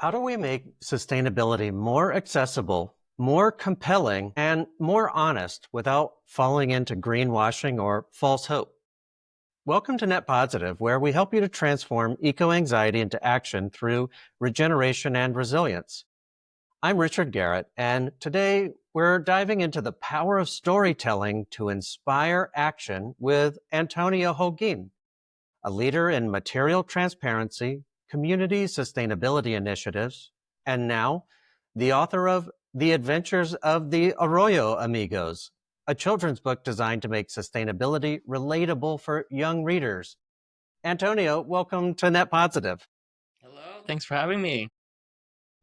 How do we make sustainability more accessible, more compelling, and more honest without falling into greenwashing or false hope? Welcome to Net Positive, where we help you to transform eco-anxiety into action through regeneration and resilience. I'm Richard Garrett, and today we're diving into the power of storytelling to inspire action with Antonio Holguin, a leader in material transparency, community sustainability initiatives, and now the author of The Adventures of the Arroyo Amigos, a children's book designed to make sustainability relatable for young readers. Antonio, welcome to Net Positive. Hello, thanks for having me.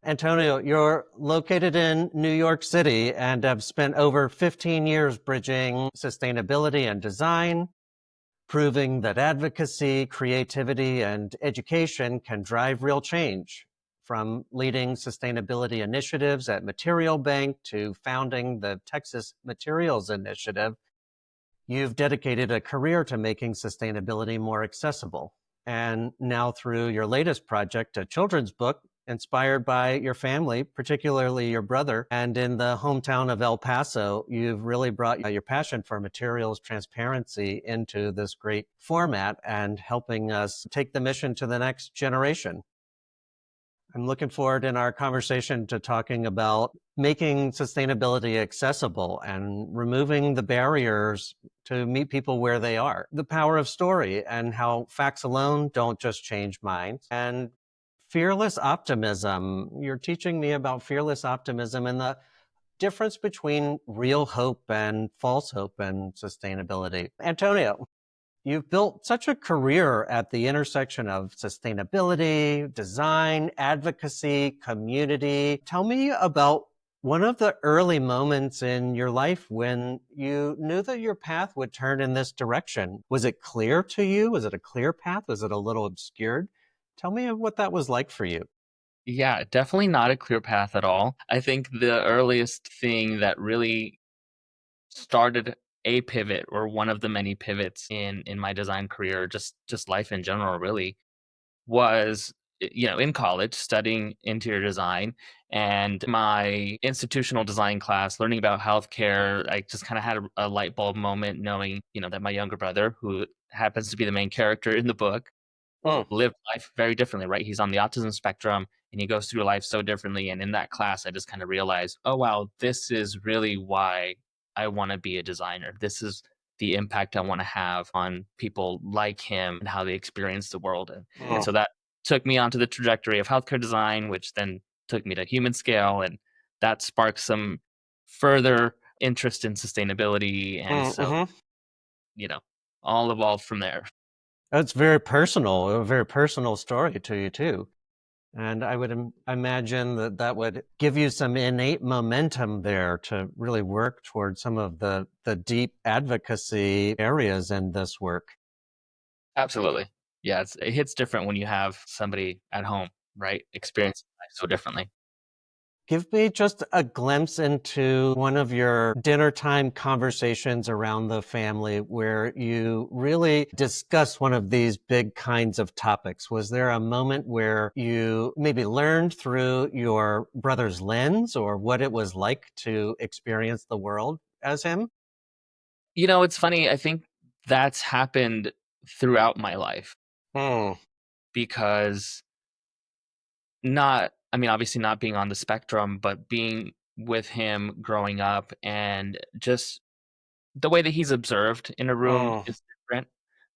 Antonio, you're located in New York City and have spent over 15 years bridging sustainability and design, proving that advocacy, creativity, and education can drive real change. From leading sustainability initiatives at Material Bank to founding the Texas Materials Initiative, you've dedicated a career to making sustainability more accessible. And now through your latest project, a children's book inspired by your family, particularly your brother, and in the hometown of El Paso, you've really brought your passion for materials transparency into this great format and helping us take the mission to the next generation. I'm looking forward in our conversation to talking about making sustainability accessible and removing the barriers to meet people where they are. The power of story and how facts alone don't just change minds. And fearless optimism. You're teaching me about fearless optimism and the difference between real hope and false hope and sustainability. Antonio, you've built such a career at the intersection of sustainability, design, advocacy, community. Tell me about one of the early moments in your life when you knew that your path would turn in this direction. Was it clear to you? Was it a clear path? Was it a little obscured? Tell me what that was like for you. Yeah, definitely not a clear path at all. I think the earliest thing that really started a pivot or one of the many pivots in my design career, just life in general really, was in college studying interior design and my institutional design class learning about healthcare. I just kind of had a light bulb moment knowing that my younger brother, who happens to be the main character in the book, Mm. live life very differently, right? He's on the autism spectrum and he goes through life so differently. And in that class, I just kind of realized, oh, wow, this is really why I want to be a designer. This is the impact I want to have on people like him and how they experience the world. And so that took me onto the trajectory of healthcare design, which then took me to human scale. And that sparked some further interest in sustainability. And so, Mm-hmm. you know, all evolved from there. That's very personal, a very personal story to you too. And I would imagine that that would give you some innate momentum there to really work towards some of the deep advocacy areas in this work. Absolutely. Yeah, it hits different when you have somebody at home, right? Experiencing life so differently. Give me just a glimpse into one of your dinner time conversations around the family where you really discussed one of these big kinds of topics. Was there a moment where you maybe learned through your brother's lens or what it was like to experience the world as him? It's funny. I think that's happened throughout my life Hmm. because not, I mean, obviously not being on the spectrum, but being with him growing up and just the way that he's observed in a room Hmm. is different.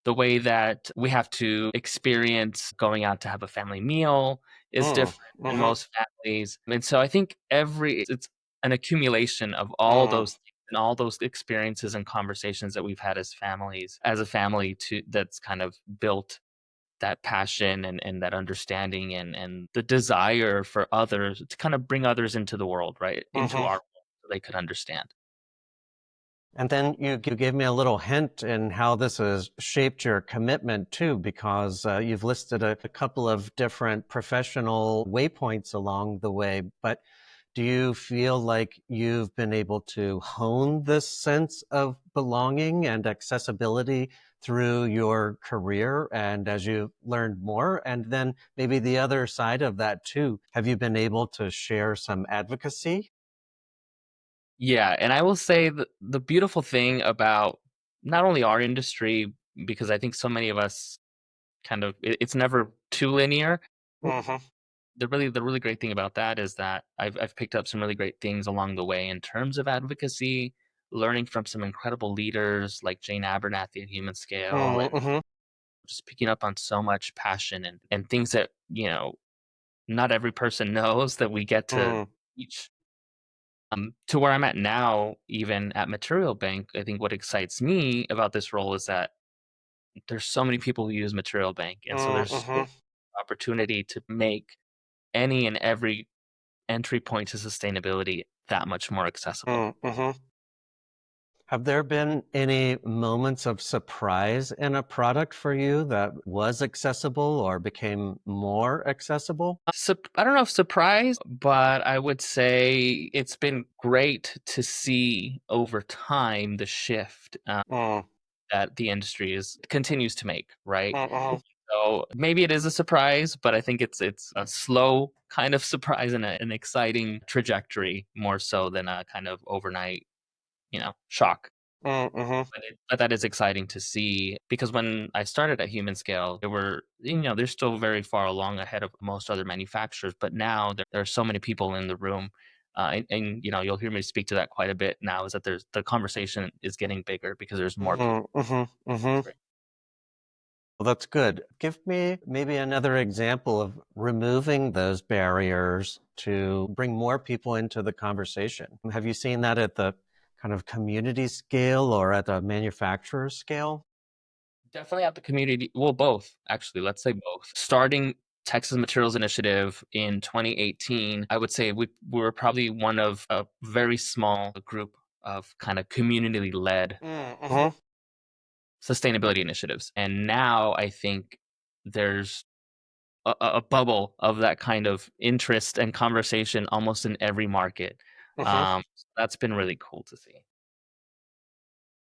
The way that we have to experience going out to have a family meal is Hmm. different in Hmm. most families. And so I think it's an accumulation of all Hmm. those things and all those experiences and conversations that we've had as families, as a family to that's kind of built that passion and that understanding and the desire for others to kind of bring others into the world, right? Into Hmm. our world so they could understand. And then you gave me a little hint in how this has shaped your commitment too, because you've listed a couple of different professional waypoints along the way. But Do you feel like you've been able to hone this sense of belonging and accessibility through your career and as you learned more? And then maybe the other side of that too, have you been able to share some advocacy? Yeah, and I will say the beautiful thing about not only our industry, because I think so many of us it's never too linear. Hmm. The really great thing about that is that I've picked up some really great things along the way in terms of advocacy, learning from some incredible leaders like Jane Abernathy at Human Scale, and Hmm. just picking up on so much passion and things that, not every person knows that we get to Hmm. teach. To where I'm at now, even at Material Bank, I think what excites me about this role is that there's so many people who use Material Bank, and so there's so Hmm. much opportunity to make any and every entry point to sustainability that much more accessible. Hmm. Have there been any moments of surprise in a product for you that was accessible or became more accessible? I don't know if surprised, but I would say it's been great to see over time the shift Mm. that the industry is continues to make, right? Mhm. So maybe it is a surprise, but I think it's a slow kind of surprise and an exciting trajectory more so than a kind of overnight, shock. Mhm. But that is exciting to see because when I started at Human Scale, they're still very far along ahead of most other manufacturers. But now there are so many people in the room, and you'll hear me speak to that quite a bit now. Is that the conversation is getting bigger because there's more people. Mhm. Mhm. Mhm. Well, that's good. Give me maybe another example of removing those barriers to bring more people into the conversation. Have you seen that at the kind of community scale or at the manufacturer scale? Definitely at the community. Well, both actually. Let's say both. Starting Texas Materials Initiative in 2018, I would say we were probably one of a very small group of kind of community led Mhm. sustainability initiatives. And now I think there's a bubble of that kind of interest and conversation almost in every market. Mhm. That's been really cool to see.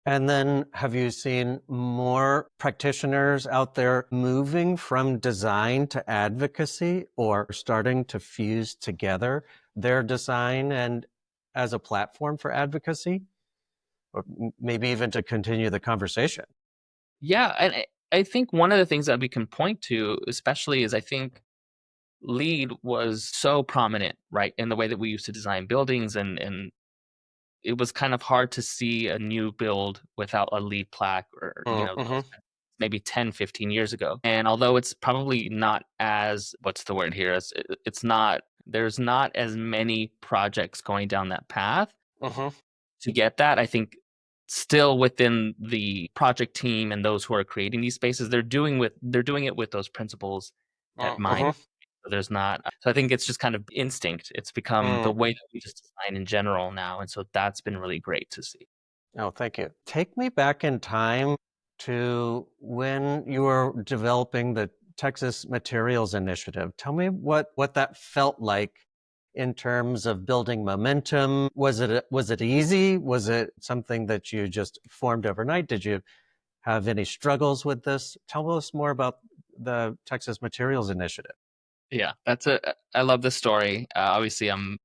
And then have you seen more practitioners out there moving from design to advocacy or starting to fuse together their design and as a platform for advocacy? Or maybe even to continue the conversation? Yeah, and I think one of the things that we can point to, especially, is I think lead was so prominent, right, in the way that we used to design buildings, and it was kind of hard to see a new build without a lead plaque or Mm-hmm. maybe 10, 15 years ago. And although it's probably not as what's the word here, it's not there's not as many projects going down that path Mm-hmm. to get that. I think still within the project team and those who are creating these spaces, they're doing it with those principles at mind. Mm-hmm. So there's not so I think it's just kind of instinct. It's become the Mm. way that we just design in general now, and so that's been really great to see. Oh, thank you. Take me back in time to when you were developing the Texas Materials Initiative. Tell me what that felt like in terms of building momentum. Was it easy? Was it something that you just formed overnight? Did you have any struggles with this? Tell us more about the Texas Materials Initiative. Yeah, I love this story. Obviously, I'm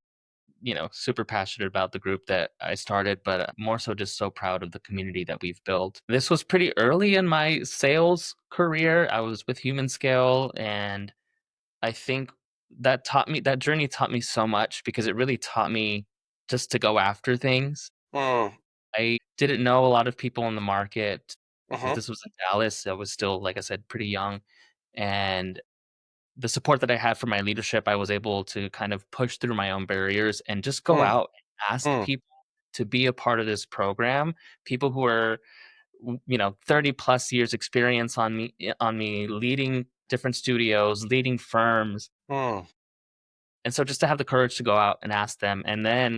super passionate about the group that I started, but more so just so proud of the community that we've built. This was pretty early in my sales career. I was with Human Scale, and I think that journey taught me so much because it really taught me just to go after things. Mm. I didn't know a lot of people in the market because Mm-hmm. this was in Dallas. I was still, like I said, pretty young. And the support that I had from my leadership, I was able to kind of push through my own barriers and just go Mm. out and ask Mm. people to be a part of this program. People who are, 30 plus years experience on me leading different studios, leading firms. Mm. And so just to have the courage to go out and ask them and then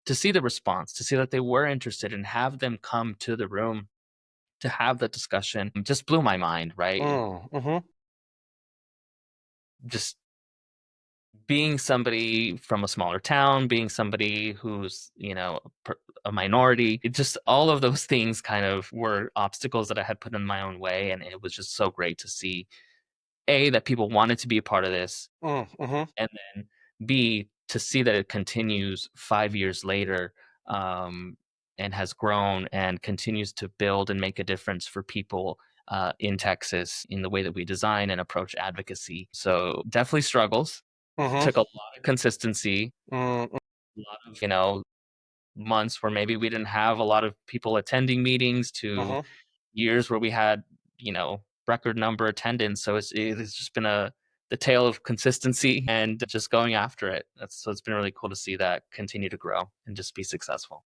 to see the response, to see that they were interested and have them come to the room to have the discussion just blew my mind, right? Mm. Mm-hmm. Just being somebody from a smaller town, being somebody who's, a minority, it just all of those things kind of were obstacles that I had put in my own way. And it was just so great to see A, that people wanted to be a part of this, Mm-hmm. and then B, to see that it continues 5 years later, um, and has grown and continues to build and make a difference for people in Texas in the way that we design and approach advocacy. So definitely struggles. Took a Mm-hmm. lot of consistency, Mm-hmm. a lot of, months where maybe we didn't have a lot of people attending meetings to Mm-hmm. years where we had, record number attendance. So it's just been the tale of consistency and just going after it. So it's been really cool to see that continue to grow and just be successful.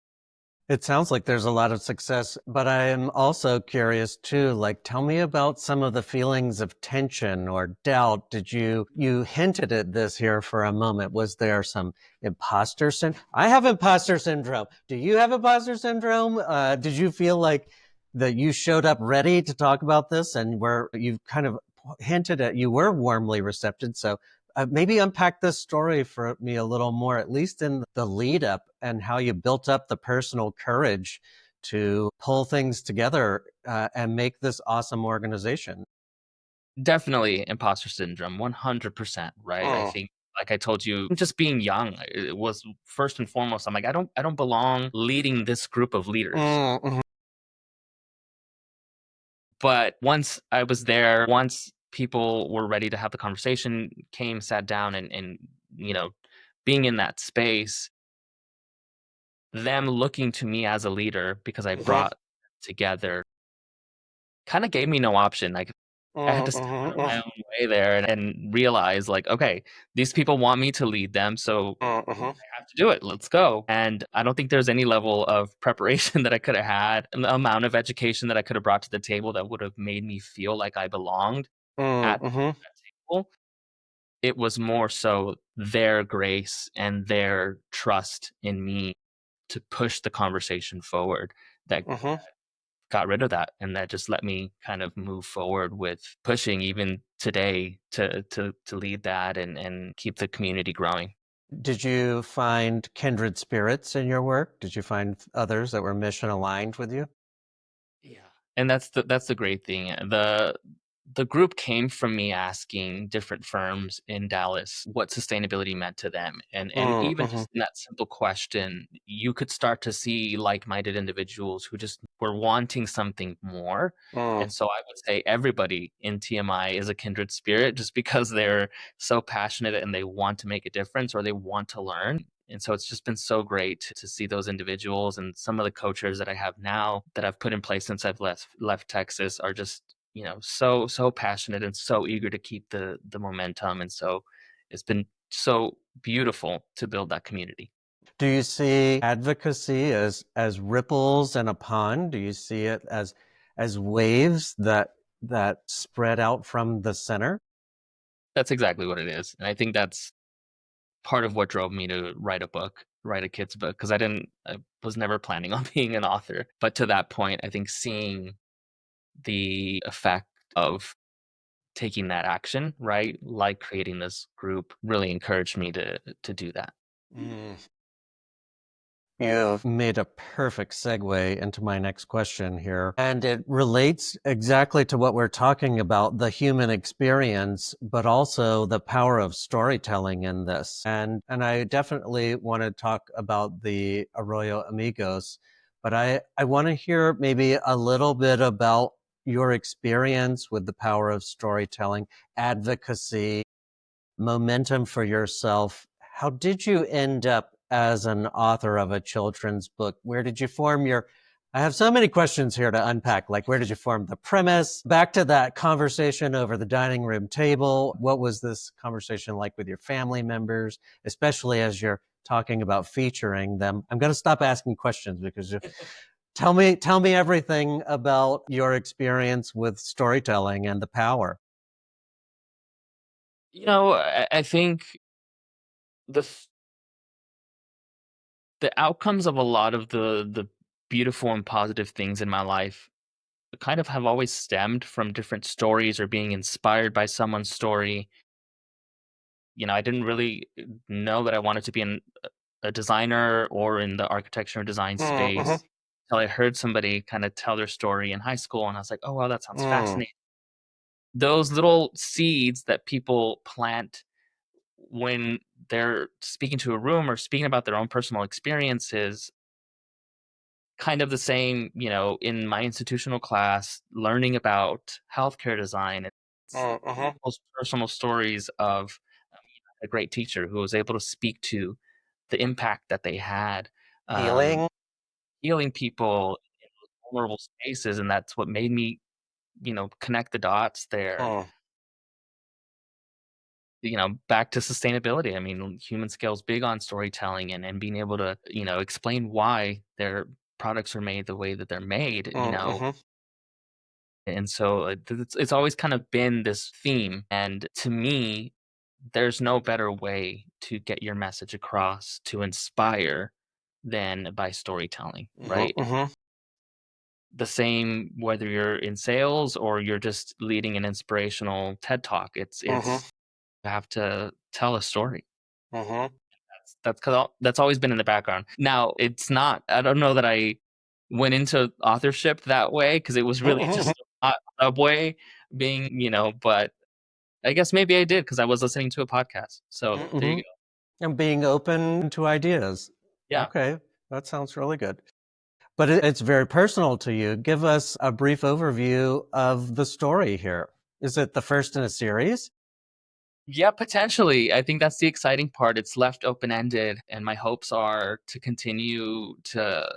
It sounds like there's a lot of success, but I am also curious too, like tell me about some of the feelings of tension or doubt. You hinted at this here for a moment. Was there some imposter syndrome? I have imposter syndrome. Do you have imposter syndrome? Did you feel like that you showed up ready to talk about this and where you kind of hinted at you were warmly receptive? So maybe unpack this story for me a little more, at least in the lead up and how you built up the personal courage to pull things together and make this awesome organization. Definitely imposter syndrome, 100%, right? I Mm, think, like I told you, just being young, it was first and foremost. I'm like, I don't belong leading this group of leaders. mhm, But once I was there, once people were ready to have the conversation, came, sat down, and you know, being in that space, them looking to me as a leader because I mhm, brought together, kind of gave me no option. Like I had mm, to step mhm, out of my mm, own way there and realize, like, okay, these people want me to lead them, so mhm, I have to do it. Let's go. And I don't think there's any level of preparation that I could have had, an amount of education that I could have brought to the table that would have made me feel like I belonged mm, at mhm, that table. It was more so their grace and their trust in me to push the conversation forward that mhm. got rid of that, and that just let me kind of move forward with pushing even today to lead that and keep the community growing. Did you find kindred spirits in your work? Did you find others that were mission aligned with you? Yeah. And that's the great thing. The group came from me asking different firms in Dallas what sustainability meant to them. And Mm, even mhm, just in that simple question, you could start to see like-minded individuals who just were wanting something more. mm, And so I would say everybody in TMI is a kindred spirit just because they're so passionate and they want to make a difference or they want to learn. And so it's just been so great to see those individuals, and some of the coaches that I have now that I've put in place since I've left Texas are just, so passionate and so eager to keep the momentum. And so it's been so beautiful to build that community. Do you see advocacy as ripples in a pond? Do you see it as waves that spread out from the center? That's exactly what it is. And I think that's part of what drove me to write a kid's book, because I was never planning on being an author. But to that point, I think seeing the effect of taking that action, right? Like creating this group really encouraged me to do that. Mm. You've made a perfect segue into my next question here. And it relates exactly to what we're talking about, the human experience, but also the power of storytelling in this. And I definitely want to talk about the Arroyo Amigos, but I want to hear maybe a little bit about your experience with the power of storytelling, advocacy, momentum for yourself. How did you end up as an author of a children's book? Where did you form your I have so many questions here to unpack. Like, where did you form the premise? Back to that conversation over the dining room table. What was this conversation like with your family members, especially as you're talking about featuring them? I'm going to stop asking questions because you tell me everything about your experience with storytelling and the power. I think the f- the outcomes of a lot of the beautiful and positive things in my life kind of have always stemmed from different stories or being inspired by someone's story. I didn't really know that I wanted to be a designer or in the architecture and design Mm-hmm. space until I heard somebody kind of tell their story in high school, and I was like, oh wow, that sounds Mm, fascinating. Those little seeds that people plant when they're speaking to a room or speaking about their own personal experiences, kind of the same, in my institutional class, learning about healthcare design. It's mm-hmm. those personal stories of a great teacher who was able to speak to the impact that they had, um, Healing. healing people in those vulnerable spaces, and that's what made me, connect the dots there. Mm, Back to sustainability. I mean, human scale's big on storytelling and being able to, explain why their products are made the way that they're made, mm-hmm. and so it's always kind of been this theme. And to me, there's no better way to get your message across to inspire than by storytelling, Mm-hmm. right? Mm-hmm. The same whether you're in sales or you're just leading an inspirational TED talk. Mm-hmm. It's you have to tell a story. Mm-hmm. That's always been in the background. Now, it's not, I don't know that I went into authorship that way because it was really Mm-hmm. just a way being, but I guess maybe I did because I was listening to a podcast. So there you Mm-hmm. go. And being open to ideas. Yeah. Okay, that sounds really good. But it's very personal to you. Give us a brief overview of the story here. Is it the first in a series? Yeah, potentially. I think that's the exciting part. It's left open ended, and my hopes are to continue to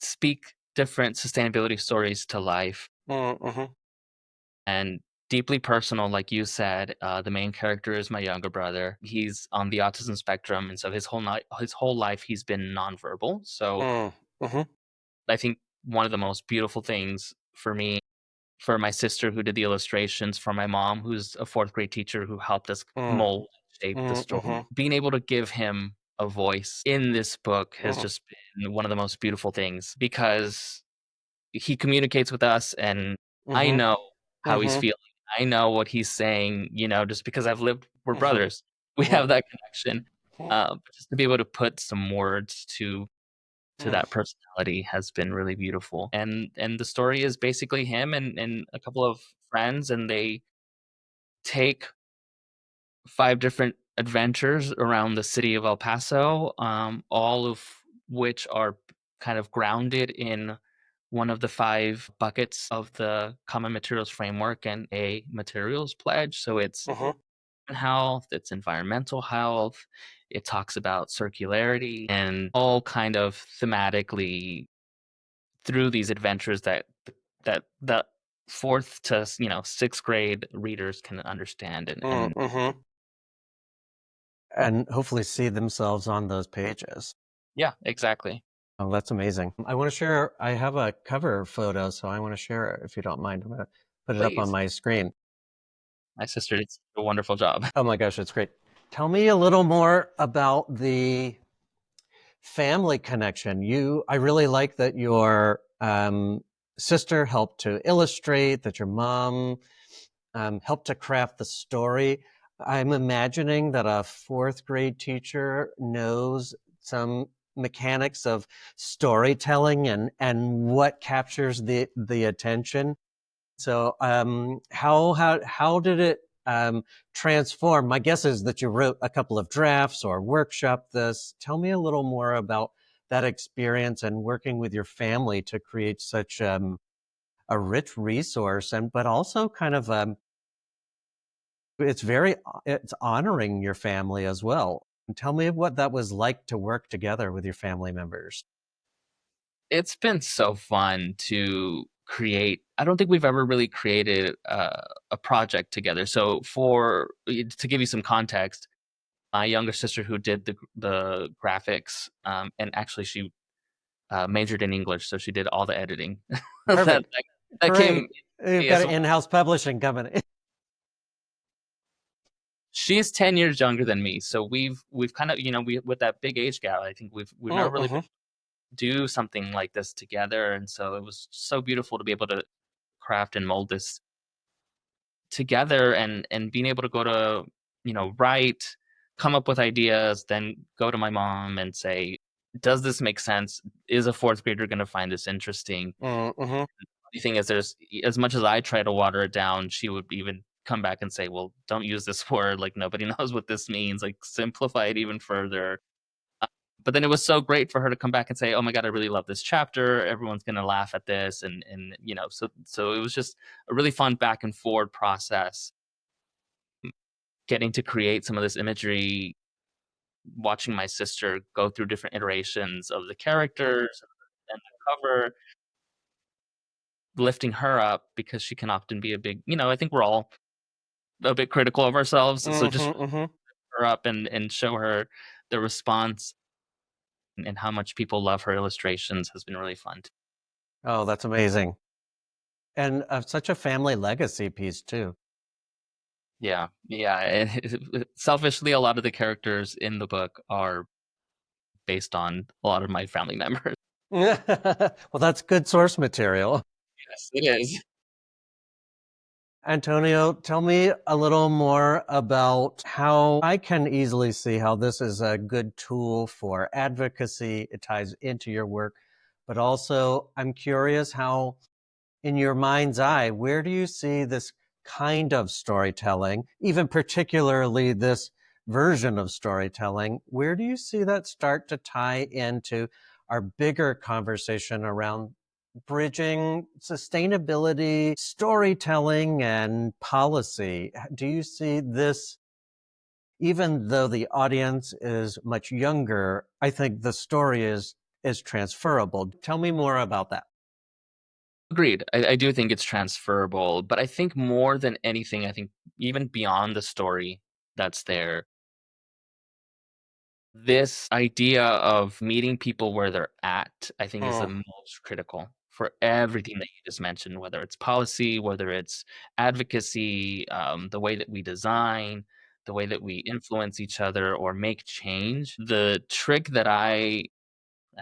speak different sustainability stories to life Mm-hmm. and deeply personal, like you said. The main character is my younger brother. He's on the autism spectrum, and so his whole life he's been nonverbal. So Mm-hmm. I think one of the most beautiful things for me, for my sister who did the illustrations, for my mom who's a fourth grade teacher who helped us mold and shape the story, Mm-hmm. being able to give him a voice in this book has Mm-hmm. just been one of the most beautiful things because he communicates with us, and I Mm-hmm. know how he's Mm-hmm. feeling. I know what he's saying, just because we're Mm-hmm. brothers. We Mm-hmm. have that connection. But just to be able to put some words to that personality has been really beautiful. And the story is basically him and a couple of friends, and they take 5 different adventures around the city of El Paso, all of which are kind of grounded in one of the 5 buckets of the Common Materials Framework and a materials pledge. So it's Mm-hmm. health, it's environmental health, it talks about circularity and all kind of thematically through these adventures that 4th to 6th grade readers can understand and Mm-hmm. And hopefully see themselves on those pages. yeah, exactly. Oh, that's amazing. I want to share, I have a cover photo, so I want to share it if you don't mind. I'm going to put it up on Please. my screen. My sister did a wonderful job. Oh my gosh, it's great. Tell me a little more about the family connection. I really like that your sister helped to illustrate, that your mom helped to craft the story. I'm imagining that a fourth grade teacher knows some mechanics of storytelling and what captures the attention. So how did it transform? My guess is that you wrote a couple of drafts or workshopped this. Tell me a little more about that experience and working with your family to create such a rich resource, and but also kind of it's honoring your family as well. And tell me what that was like to work together with your family members. It's been so fun to create. I don't think we've ever really created a project together. So to give you some context, my younger sister who did the graphics, and actually she majored in English, so she did all the editing. that, that Perfect. that came Great. You've got as an well. in-house publishing company. She's 10 years younger than me, so we've kind of, we with that big age gap. I think we've never really Mm-hmm. do something like this together, and so it was so beautiful to be able to craft and mold this together and being able to go to write, come up with ideas, then go to my mom and say, does this make sense? Is a fourth grader going to find this interesting? Mm-hmm. The thing is, there's as much as I try to water it down, she would even come back and say, well, don't use this word. Like, nobody knows what this means. Like, simplify it even further. But then it was so great for her to come back and say, "Oh my god, I really love this chapter. Everyone's gonna laugh at this," and so it was just a really fun back and forward process, getting to create some of this imagery, watching my sister go through different iterations of the characters and the cover, lifting her up because she can often be a big, I think we're all a bit critical of ourselves, so just Mm-hmm. Mm-hmm. her up and show her the response and how much people love her illustrations has been really fun. Oh, that's amazing. And such a family legacy piece too. Yeah, yeah, selfishly, a lot of the characters in the book are based on a lot of my family members. Well, that's good source material. Yes, it is. Antonio, tell me a little more about how I can easily see how this is a good tool for advocacy. It ties into your work, but also I'm curious how, in your mind's eye, where do you see this kind of storytelling, even particularly this version of storytelling? Where do you see that start to tie into our bigger conversation around bridging sustainability, storytelling, and policy? Do you see this, even though the audience is much younger, I think the story is transferable. Tell me more about that. Agreed. I do think it's transferable, but I think more than anything, I think even beyond the story that's there, this idea of meeting people where they're at, I think is the Mm, most critical for everything that you just mentioned, whether it's policy, whether it's advocacy, the way that we design, the way that we influence each other or make change. The trick that I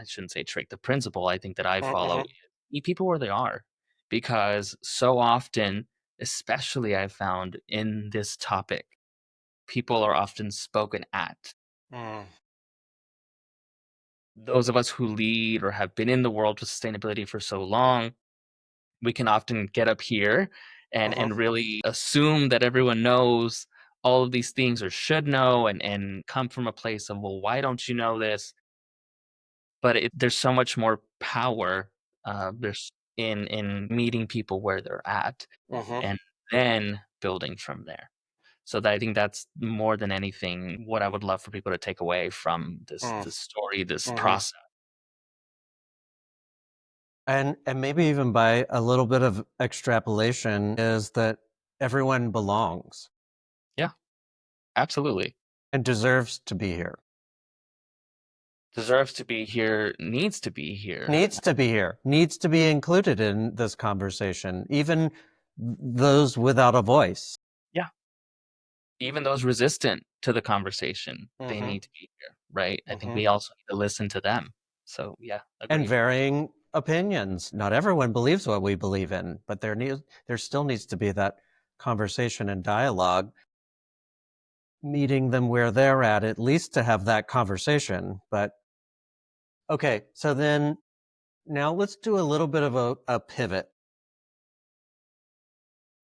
shouldn't say trick, the principle I think that I follow mm, is meet people where they are. Because so often, especially I found in this topic, people are often spoken at. mm, Those of us who lead or have been in the world of sustainability for so long, we can often get up here mm, and really assume that everyone knows all of these things or should know and come from a place of, well, why don't you know this? But there's so much more power there's in meeting people where they're at mm, and then building from there. So I think that's more than anything what I would love for people to take away from mm, this story, this mm. process. And maybe even by a little bit of extrapolation is that everyone belongs Yeah, absolutely. and deserves to be here, Deserves to be here, needs to be here. needs to be here, needs to be included in this conversation, even those without a voice. Yeah. Even those resistant to the conversation, they Hmm. need to be here, right? I think Hmm. we also need to listen to them. So yeah, And agreed. varying opinions. Not everyone believes what we believe in, but there still needs to be that conversation and dialogue, meeting them where they're at least to have that conversation. But okay, so then now let's do a little bit of a pivot.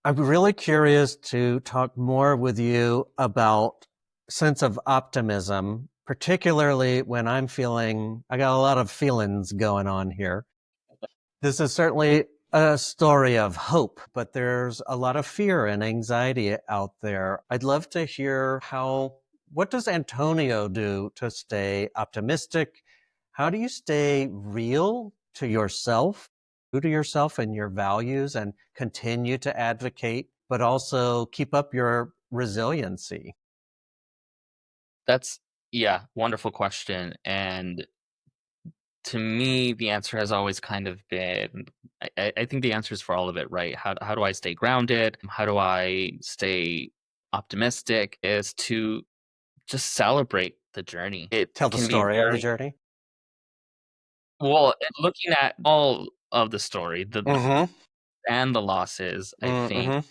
I'm really curious to talk more with you about sense of optimism, particularly when I'm feeling, I got a lot of feelings going on here. This is certainly a story of hope, but there's a lot of fear and anxiety out there. I'd love to hear what does Antonio do to stay optimistic? How do you stay real to yourself, true to yourself and your values, and continue to advocate, but also keep up your resiliency? That's yeah, wonderful question. And to me, the answer has always kind of been I think the answer is for all of it, right? How do I stay grounded? How do I stay optimistic? Is to just celebrate the journey. It Tell the can be story of the very journey. well, looking at all of the story, the Mm-hmm. and the losses, I think Mm-hmm.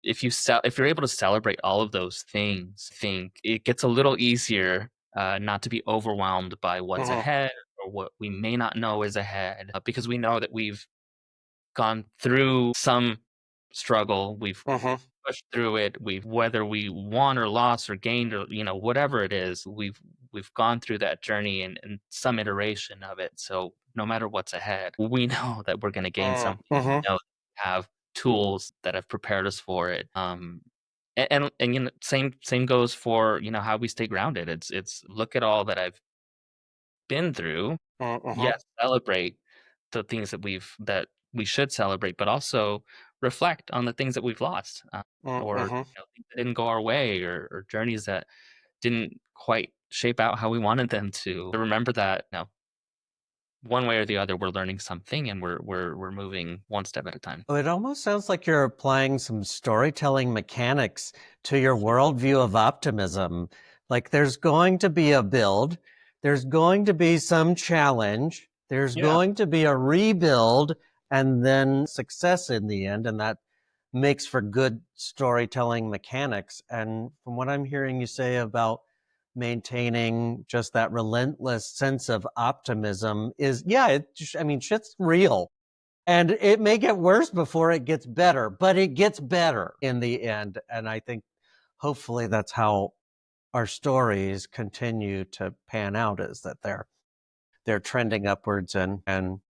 if you're able to celebrate all of those things, I think it gets a little easier not to be overwhelmed by what's Mhm. ahead or what we may not know is ahead, because we know that we've gone through some struggle. We've Mhm. pushed through it. We've whether we won or lost or gained or whatever it is, we've gone through that journey and some iteration of it. So no matter what's ahead, we know that we're going to gain something. We Mhm. know that we have tools that have prepared us for it. And same goes for how we stay grounded. It's look at all that I've been through. Mhm. Yes, celebrate the things that we should celebrate, but also reflect on the things that we've lost, or Mhm. things that didn't go our way, or journeys that didn't quite shape out how we wanted them to. Remember that one way or the other, we're learning something, and we're moving one step at a time. Oh, it almost sounds like you're applying some storytelling mechanics to your worldview of optimism. Like there's going to be a build, there's going to be some challenge, there's Yeah. going to be a rebuild, and then success in the end. And that makes for good storytelling mechanics. And from what I'm hearing you say about maintaining just that relentless sense of optimism is, yeah, I mean, shit's real and it may get worse before it gets better, but it gets better in the end. And I think hopefully that's how our stories continue to pan out, is that they're trending upwards and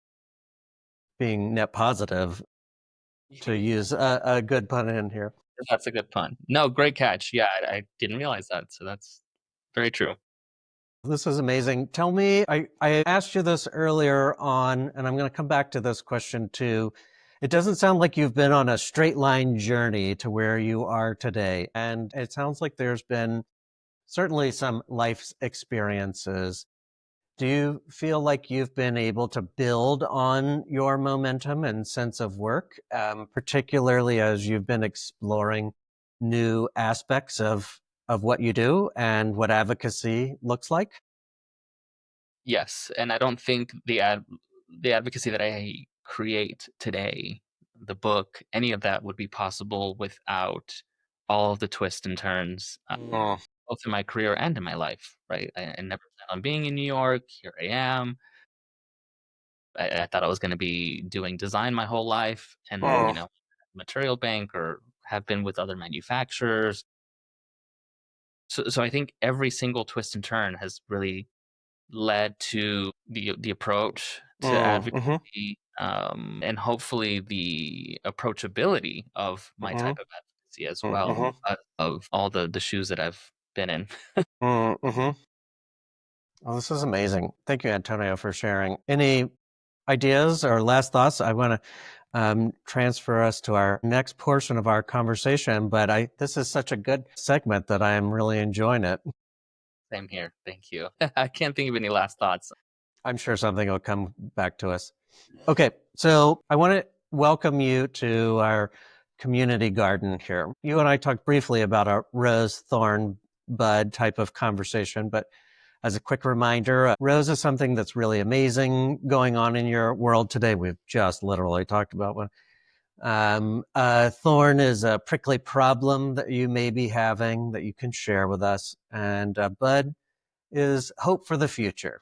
being net positive, to use a good pun in here. That's a good pun. No, great catch. Yeah, I didn't realize that. So that's very true. This is amazing. Tell me, I asked you this earlier on, and I'm going to come back to this question too. It doesn't sound like you've been on a straight line journey to where you are today. And it sounds like there's been certainly some life experiences. Do you feel like you've been able to build on your momentum and sense of work, particularly as you've been exploring new aspects of what you do and what advocacy looks like? Yes, and I don't think the advocacy that I create today, the book, any of that would be possible without all of the twists and turns, Mm, both in my career and in my life, right? I never planned on being in New York. Here I am. I thought I was going to be doing design my whole life, and mm, material bank or have been with other manufacturers. So I think every single twist and turn has really led to the approach to mhm, advocacy, and hopefully the approachability of my mhm, type of advocacy as well, mhm, of all the shoes that I've been in. mhm. Well, this is amazing. Thank you, Antonio, for sharing. Any ideas or last thoughts? I want to transfer us to our next portion of our conversation, but this is such a good segment that I am really enjoying it. Same here. Thank you. I can't think of any last thoughts. I'm sure something will come back to us. Okay, so I want to welcome you to our community garden here. You and I talked briefly about a rose, thorn, bud type of conversation, but as a quick reminder, rose is something that's really amazing going on in your world today. We've just literally talked about one. Thorn is a prickly problem that you may be having that you can share with us. And bud is hope for the future.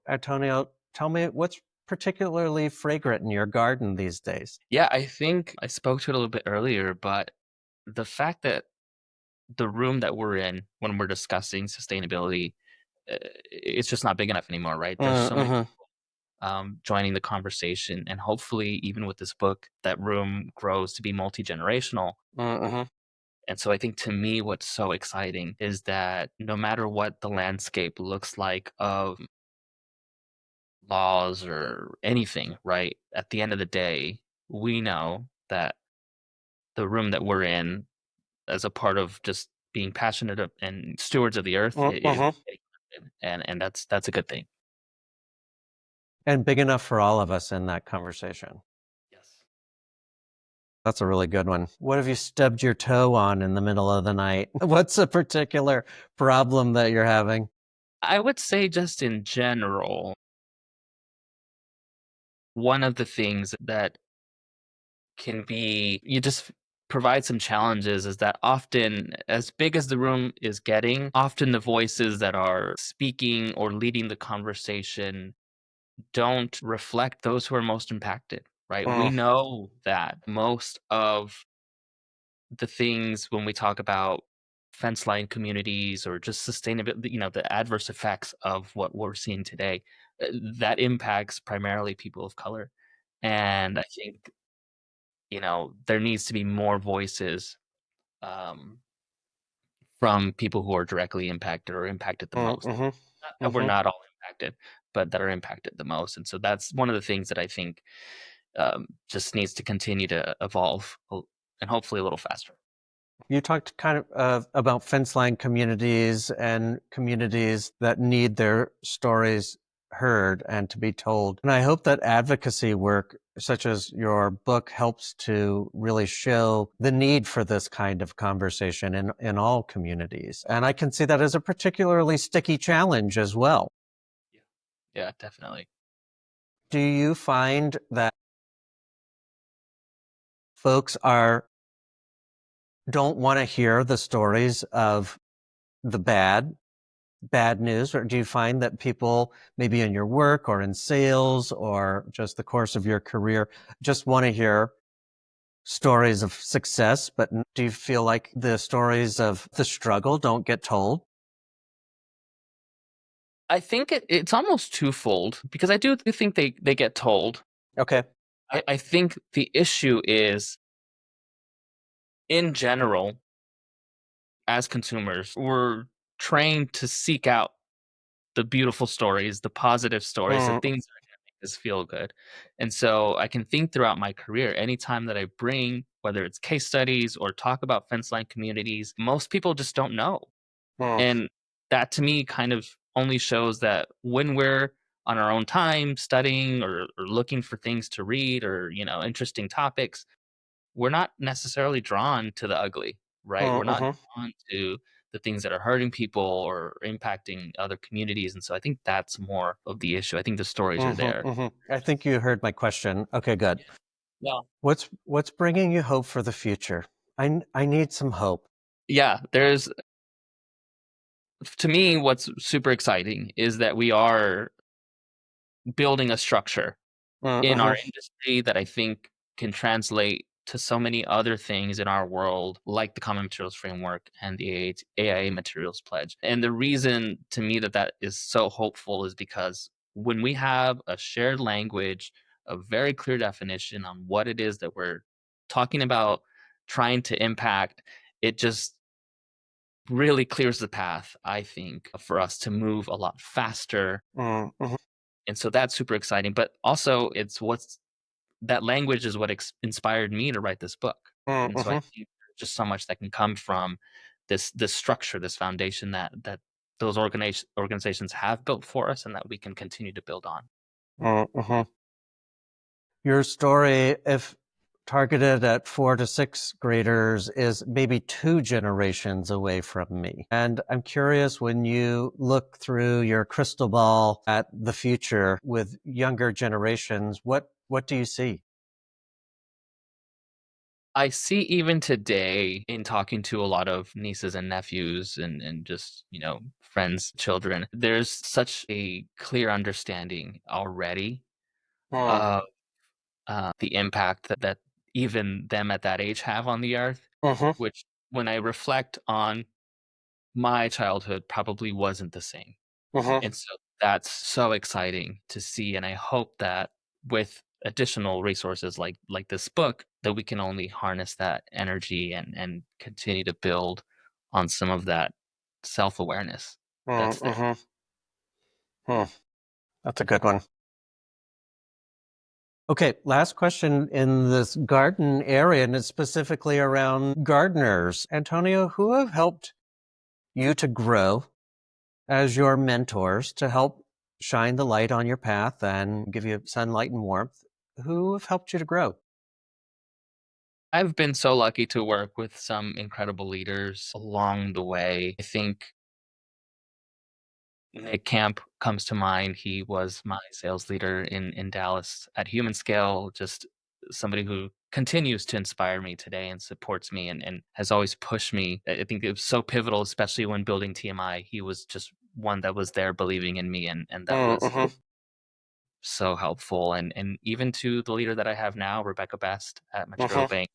Antonio, tell me what's particularly fragrant in your garden these days. Yeah, I think I spoke to it a little bit earlier, but the fact that the room that we're in when we're discussing sustainability, it's just not big enough anymore, right? There's so many Mm-hmm, joining the conversation. And hopefully, even with this book, that room grows to be multi generational. mm-hmm, And so I think to me, what's so exciting is that no matter what the landscape looks like of laws or anything, right? At the end of the day, we know that the room that we're in, as a part of just being passionate and stewards of the earth, is mm-hmm. and that's a good thing. And big enough for all of us in that conversation. Yes. That's a really good one. What have you stubbed your toe on in the middle of the night? What's a particular problem that you're having? I would say just in general, one of the things that can be you just provide some challenges is that often, as big as the room is getting, often the voices that are speaking or leading the conversation don't reflect those who are most impacted, right? We Mm, know that most of the things when we talk about fence line communities or just sustainability, the adverse effects of what we're seeing today, that impacts primarily people of color. And I think, there needs to be more voices um, from people who are directly impacted or impacted the mm, most. mhm, Not that we're mhm. not all impacted, but that are impacted the most. And so that's one of the things that I think just needs to continue to evolve and hopefully a little faster. You talked kind of about fence line communities and communities that need their stories heard and to be told. And I hope that advocacy work, such as your book, helps to really show the need for this kind of conversation in all communities. And I can see that as a particularly sticky challenge as well. Yeah, yeah, definitely. Do you find that folks don't want to hear the stories of the bad news, or do you find that people maybe in your work or in sales or just the course of your career just want to hear stories of success, but do you feel like the stories of the struggle don't get told? I think it's almost twofold because I do think they get told. Okay. I think the issue is in general, as consumers, we're trained to seek out the beautiful stories, the positive stories, the Mm, things that are gonna make us feel good. And so I can think throughout my career, anytime that I bring, whether it's case studies or talk about fence line communities, most people just don't know. mm, And that to me kind of only shows that when we're on our own time studying or looking for things to read or, interesting topics, we're not necessarily drawn to the ugly, right? We're not mhm, drawn to the things that are hurting people or impacting other communities. And so I think that's more of the issue. I think the stories are mhm, there. mhm. I think you heard my question. Okay, good. Yeah. What's bringing you hope for the future? I need some hope. Yeah. To me, what's super exciting is that we are building a structure Mm, in our mhm, industry that I think can translate to so many other things in our world, like the Common Materials Framework and the AIA Materials Pledge. And the reason to me that is so hopeful is because when we have a shared language, a very clear definition on what it is that we're talking about, trying to impact, it just really clears the path, I think, for us to move a lot faster. mm, mhm, And so that's super exciting. But also, that language is what inspired me to write this book. mm, And so I mhm, think there's just so much that can come from this structure, this foundation that those organizations have built for us, and that we can continue to build on. mm, mhm. Your story, if targeted at 4 to 6 graders, is maybe 2 generations away from me. And I'm curious, when you look through your crystal ball at the future with younger generations, what do you see? I see even today in talking to a lot of nieces and nephews and just, friends, children, there's such a clear understanding already Mm, of the impact that even them at that age have on the earth, mhm, which when I reflect on my childhood probably wasn't the same. mhm, And so that's so exciting to see. And I hope that with additional resources like this book, that we can only harness that energy and continue to build on some of that self-awareness mm, that's there. mhm, hmm. That's a good one. Okay, last question in this garden area, and it's specifically around gardeners. Antonio, who have helped you to grow as your mentors to help shine the light on your path and give you sunlight and warmth, who have helped you to grow? I've been so lucky to work with some incredible leaders along the way. I think Nick Camp comes to mind. He was my sales leader in Dallas at Human Scale, just somebody who continues to inspire me today and supports me and has always pushed me. I think it was so pivotal, especially when building TMI. He was just one that was there believing in me, and that was Mm-hmm. so helpful. And even to the leader that I have now, Rebecca Best at Material Mm-hmm. Bank,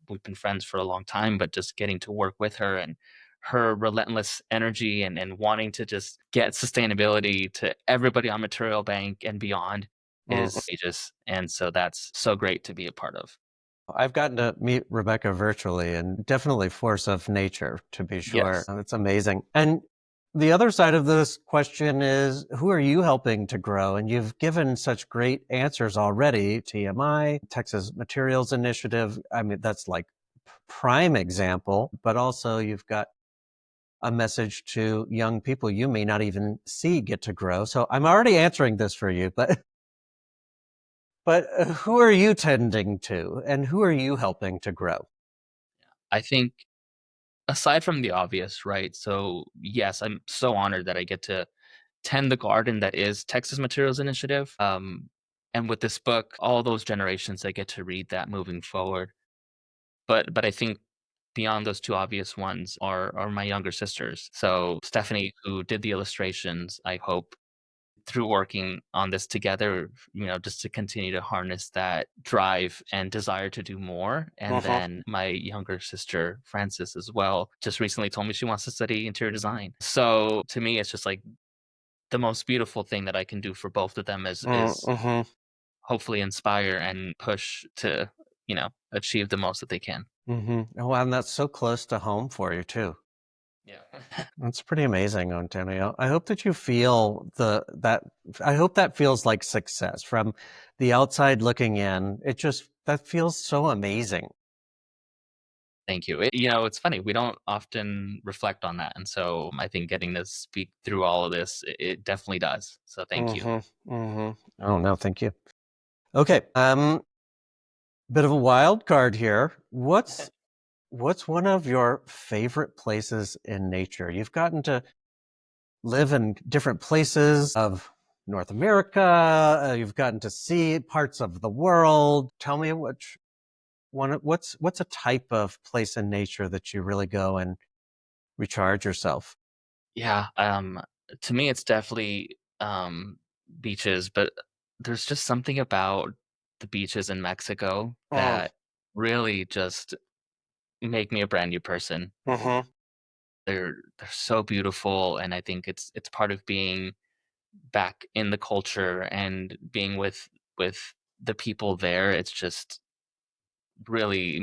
we've been friends for a long time, but just getting to work with her and her relentless energy and wanting to just get sustainability to everybody on Material Bank and beyond Mm-hmm. is ages. And so that's so great to be a part of. I've gotten to meet Rebecca virtually, and definitely force of nature, to be sure. Yes. It's amazing. And the other side of this question is, who are you helping to grow? And you've given such great answers already. TMI, Texas Materials Initiative. I mean, that's like prime example, but also you've got a message to young people you may not even see get to grow. So I'm already answering this for you, but who are you tending to, and who are you helping to grow? I think aside from the obvious, right? So, yes, I'm so honored that I get to tend the garden that is Texas Materials Initiative. And with this book, all those generations that get to read that moving forward. But I think beyond those two obvious ones are my younger sisters. So Stephanie, who did the illustrations, I hope through working on this together, just to continue to harness that drive and desire to do more. And Mm-hmm. then my younger sister, Frances, as well, just recently told me she wants to study interior design. So to me, it's just like the most beautiful thing that I can do for both of them is Mm-hmm. hopefully inspire and push to, achieve the most that they can. Mm-hmm. Oh, and that's so close to home for you too. Yeah. That's pretty amazing, Antonio. I hope that you feel that. I hope that feels like success from the outside looking in. That feels so amazing. Thank you. It's funny. We don't often reflect on that. And so I think getting to speak through all of this, it definitely does. So thank you. Mm-hmm. Mm-hmm. Oh no, thank you. Okay. Bit of a wild card here. What's one of your favorite places in nature? You've gotten to live in different places of North America. You've gotten to see parts of the world. Tell me what's a type of place in nature that you really go and recharge yourself? Yeah. To me, it's definitely beaches, but there's just something about the beaches in Mexico Mm, that really just make me a brand new person. mm-hmm. They're so beautiful, and I think it's part of being back in the culture and being with the people there. It's just really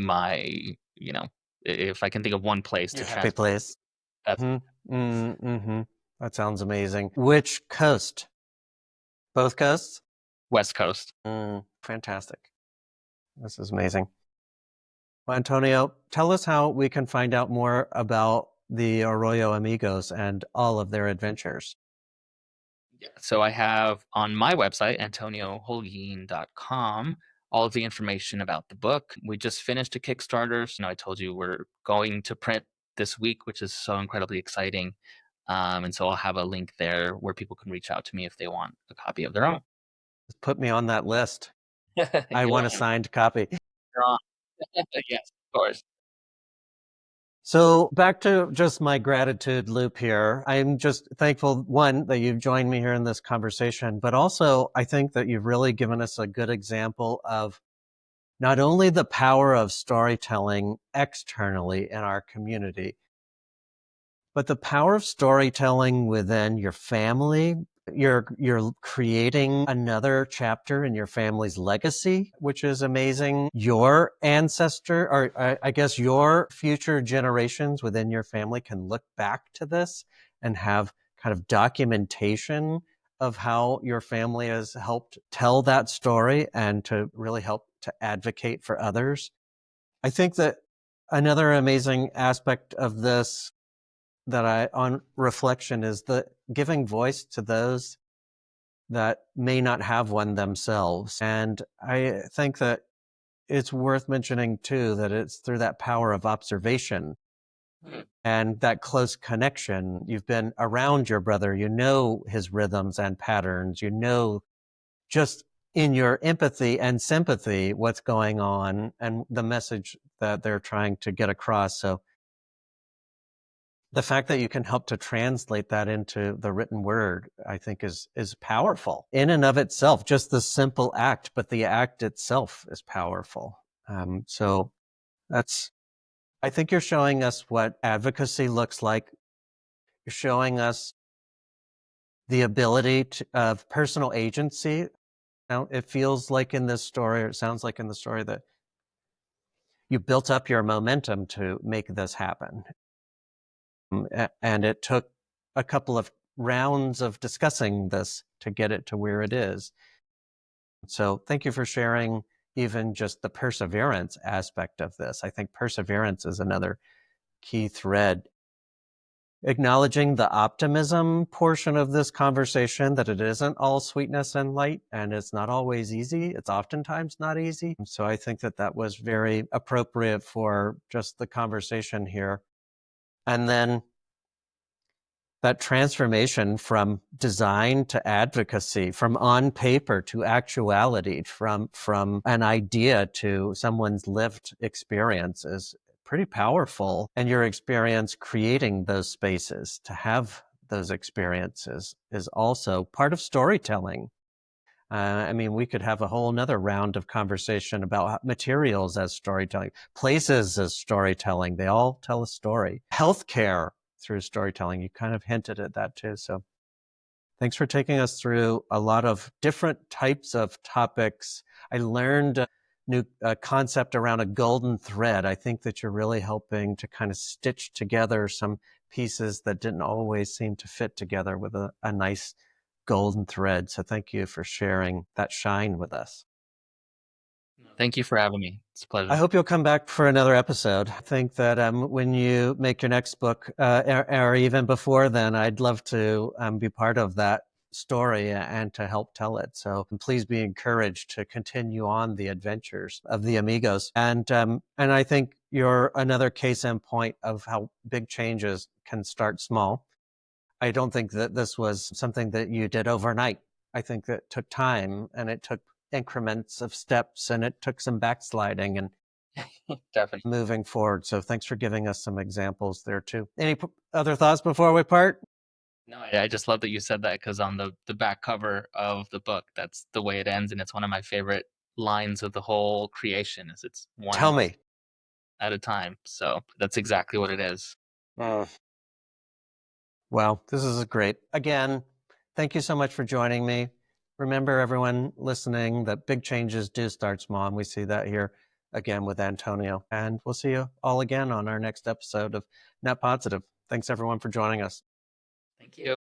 if I can think of one place to Your happy transport, place. that's Mm-hmm. Mm-hmm. That sounds amazing. Which coast? Both coasts? West Coast. Fantastic. This is amazing. Well, Antonio, tell us how we can find out more about the Arroyo Amigos and all of their adventures. Yeah. So I have on my website, antonioholguin.com, all of the information about the book. We just finished a Kickstarter. So, I told you we're going to print this week, which is so incredibly exciting. And so I'll have a link there where people can reach out to me if they want a copy of their own. Put me on that list. I You're want a on. signed copy. You're on. Yes, of course. So back to just my gratitude loop here. I'm just thankful, one, that you've joined me here in this conversation, but also I think that you've really given us a good example of not only the power of storytelling externally in our community, but the power of storytelling within your family. You're creating another chapter in your family's legacy, which is amazing. Your ancestor, or I guess your future generations within your family can look back to this and have kind of documentation of how your family has helped tell that story and to really help to advocate for others. I think that another amazing aspect of this that on reflection, is the giving voice to those that may not have one themselves. And I think that it's worth mentioning too that it's through that power of observation Mhm. and that close connection. You've been around your brother, you know his rhythms and patterns, you know just in your empathy and sympathy what's going on and the message that they're trying to get across. So the fact that you can help to translate that into the written word, I think is powerful in and of itself, just the simple act, but the act itself is powerful. So that's, I think you're showing us what advocacy looks like. You're showing us the ability of personal agency. Now, it feels like in this story, or it sounds like in the story, that you built up your momentum to make this happen. And it took a couple of rounds of discussing this to get it to where it is. So thank you for sharing even just the perseverance aspect of this. I think perseverance is another key thread. Acknowledging the optimism portion of this conversation, that it isn't all sweetness and light, and it's not always easy. It's oftentimes not easy. So I think that that was very appropriate for just the conversation here. And then that transformation from design to advocacy, from on paper to actuality, from an idea to someone's lived experience is pretty powerful. And your experience creating those spaces to have those experiences is also part of storytelling. I mean, we could have a whole nother round of conversation about materials as storytelling, places as storytelling. They all tell a story. Healthcare through storytelling. You kind of hinted at that too. So thanks for taking us through a lot of different types of topics. I learned a new concept around a golden thread. I think that you're really helping to kind of stitch together some pieces that didn't always seem to fit together with a nice golden thread. So thank you for sharing that shine with us. Thank you for having me. It's a pleasure. I hope you'll come back for another episode. I think that when you make your next book, or even before then, I'd love to be part of that story and to help tell it. So please be encouraged to continue on the adventures of the Amigos. And I think you're another case in point of how big changes can start small. I don't think that this was something that you did overnight. I think that it took time, and it took increments of steps, and it took some backsliding and Definitely. moving forward. So thanks for giving us some examples there too. Any other thoughts before we part? No, I just love that you said that, because on the back cover of the book, that's the way it ends, and it's one of my favorite lines of the whole creation. Is it's Tell one me. at a time. So that's exactly what it is. Well, this is great. Again, thank you so much for joining me. Remember, everyone listening, that big changes do start small, and we see that here again with Antonio. And we'll see you all again on our next episode of Net Podsitive. Thanks, everyone, for joining us. Thank you.